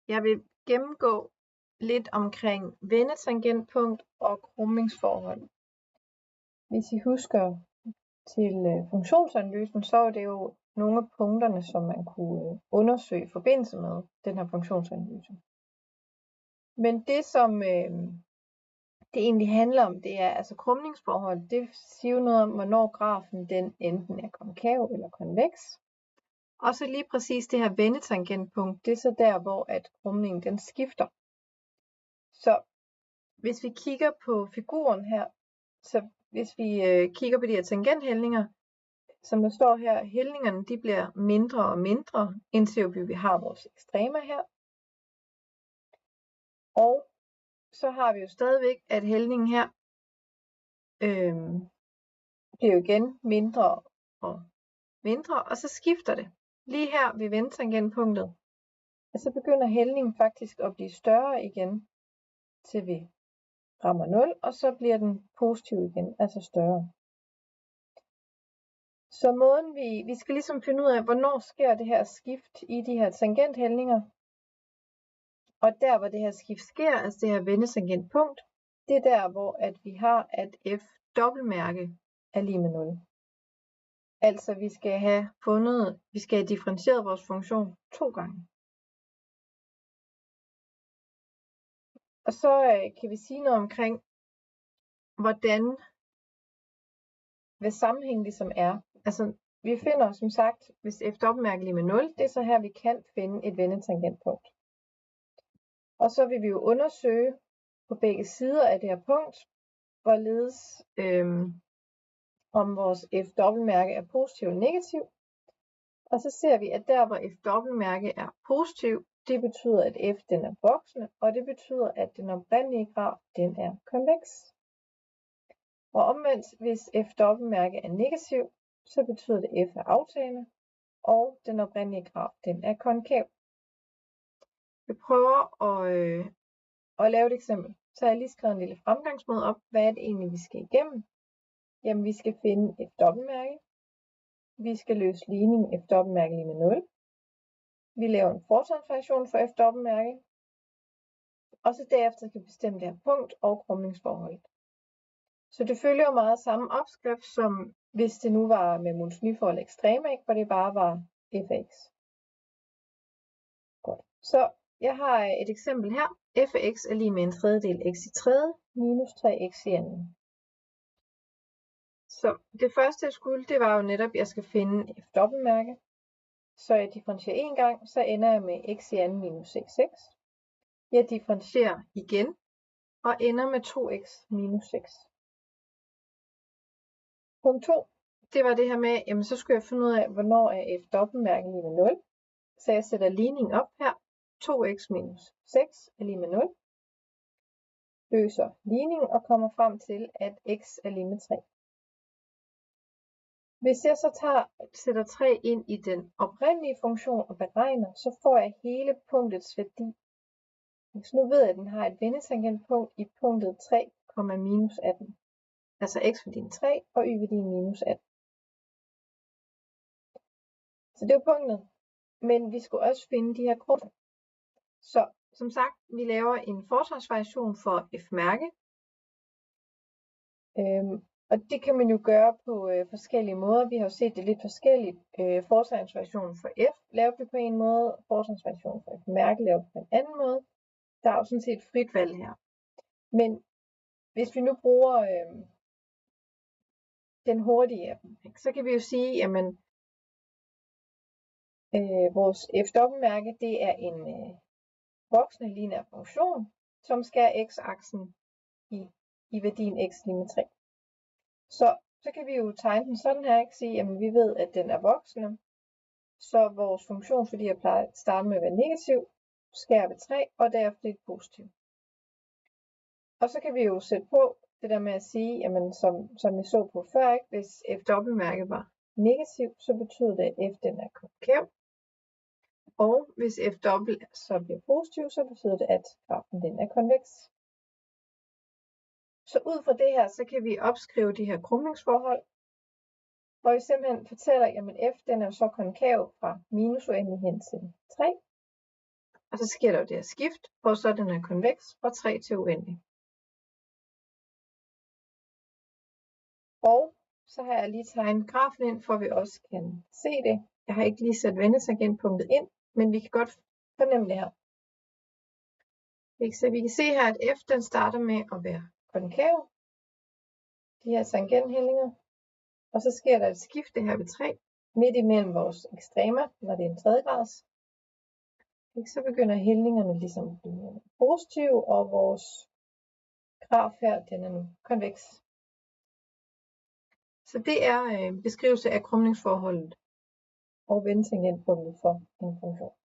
Jeg vil gennemgå lidt omkring vendetangentpunkt og krumningsforhold. Hvis I husker til funktionsanalysen, så er det jo nogle af punkterne, som man kunne undersøge i forbindelse med den her funktionsanalyse. Men det, som det egentlig handler om, det er altså krumningsforhold. Det siger jo noget om, hvornår grafen den enten er konkav eller konveks. Og så lige præcis det her vendetangentpunkt, det er så der, hvor at krumningen den skifter. Så hvis vi kigger på figuren her, så hvis vi kigger på de her tangenthældninger, som der står her, hældningerne de bliver mindre og mindre, indtil vi har vores ekstremer her. Og så har vi jo stadigvæk, at hældningen her bliver jo igen mindre og mindre, og så skifter det. Lige her ved vendetangentpunktet, og så begynder hældningen faktisk at blive større igen, til vi rammer 0, og så bliver den positiv igen, altså større. Så måden vi skal ligesom finde ud af, hvornår sker det her skift i de her tangenthældninger. Og der, hvor det her skift sker, altså det her vendetangentpunkt, det er der, hvor at vi har, at f dobbeltmærke er lige med 0. Altså vi skal have differentieret vores funktion 2 gange. Og så kan vi sige noget omkring, hvad sammenhængen ligesom er. Altså vi finder som sagt, hvis f dobbeltmærke lige med 0, det er så her vi kan finde et vendetangentpunkt. Og så vil vi jo undersøge på begge sider af det her punkt, hvorledes om vores f dobbeltmærke er positiv eller negativ. Og så ser vi, at der hvor f dobbeltmærke er positiv, det betyder, at f den er voksende, og det betyder, at den oprindelige graf den er konveks. Og omvendt, hvis f dobbeltmærke er negativ, så betyder det, at f er aftagende, og den oprindelige graf den er konkav. Vi prøver at lave et eksempel. Så har jeg lige skrevet en lille fremgangsmåde op. Hvad er det egentlig, vi skal igennem? Jamen, vi skal finde f dobbeltmærke. Vi skal løse ligningen f dobbeltmærke lige med 0. Vi laver en fortegnsvariation for f dobbeltmærke. Og så derefter skal vi bestemme det her punkt og krumningsforholdet. Så det følger jo meget samme opskrift, som hvis det nu var med multiforhold ekstreme, hvor det bare var f af x. Godt. Så jeg har et eksempel her. F af x er lige med en tredjedel x i tredje minus 3x i anden. Så det første jeg skulle, det var jo netop, at jeg skal finde f dobbeltmærke. Så jeg differentierer en gang, så ender jeg med x i anden minus 6x. Jeg differentierer igen, og ender med 2x minus 6. Punkt 2, det var det her med, jamen så skulle jeg finde ud af, hvornår er f dobbeltmærke lige med 0. Så jeg sætter ligningen op her. 2x minus 6 er lige med 0. Løser ligningen og kommer frem til, at x er lige med 3. Hvis jeg så sætter 3 ind i den oprindelige funktion og beregner, så får jeg hele punktets værdi. Så nu ved jeg, at den har et vendetangentpunkt i punktet 3, minus 18. Altså x-værdien 3 og y-værdien minus 18. Så det er jo punktet. Men vi skulle også finde de her krumninger. Så som sagt, vi laver en fortegnsvariation for f-mærke. Og det kan man jo gøre på forskellige måder. Vi har jo set det lidt forskelligt. Fortegnsvariation for f laver vi på en måde, fortegnsvariation for f-mærke laver vi på en anden måde. Der er jo sådan set frit valg her. Men hvis vi nu bruger den hurtige af dem, så kan vi jo sige, jamen vores f dobbeltmærke, det er en voksende lineær funktion, som skærer x-aksen i værdien x lige med 3. Så kan vi jo tegne den sådan her, ikke? Sige, jamen vi ved, at den er voksende. Så vores funktion, fordi jeg plejer at starte med at være negativ, skærer ved 3, og derefter et positivt. Og så kan vi jo sætte på det der med at sige, jamen som vi så på før, ikke? Hvis f dobbeltmærke var negativ, så betyder det, at f den er konkav. Og hvis f dobbelt så bliver positiv, så betyder det, at grafen den er konveks. Så ud fra det her, så kan vi opskrive de her krumningsforhold, hvor vi simpelthen fortæller, at f den er så konkav fra minus uendelig hen til 3. Og så sker der jo det her skift, hvor så den er konveks fra 3 til uendelig. Og så har jeg lige tegnet grafen ind, for at vi også kan se det. Jeg har ikke lige sat vendetangentpunktet ind, men vi kan godt fornemme det her. Vi kan se her, at F den starter med at være konkav. De her tangenthællinger. Og så sker der et skifte her ved 3, midt imellem vores ekstremer, når det er en 3. grads. Så begynder hældningerne ligesom at blive positive, og vores graf her, den er nu konveks. Så det er beskrivelse af krumningsforholdet og vendetangentpunktet for en funktion.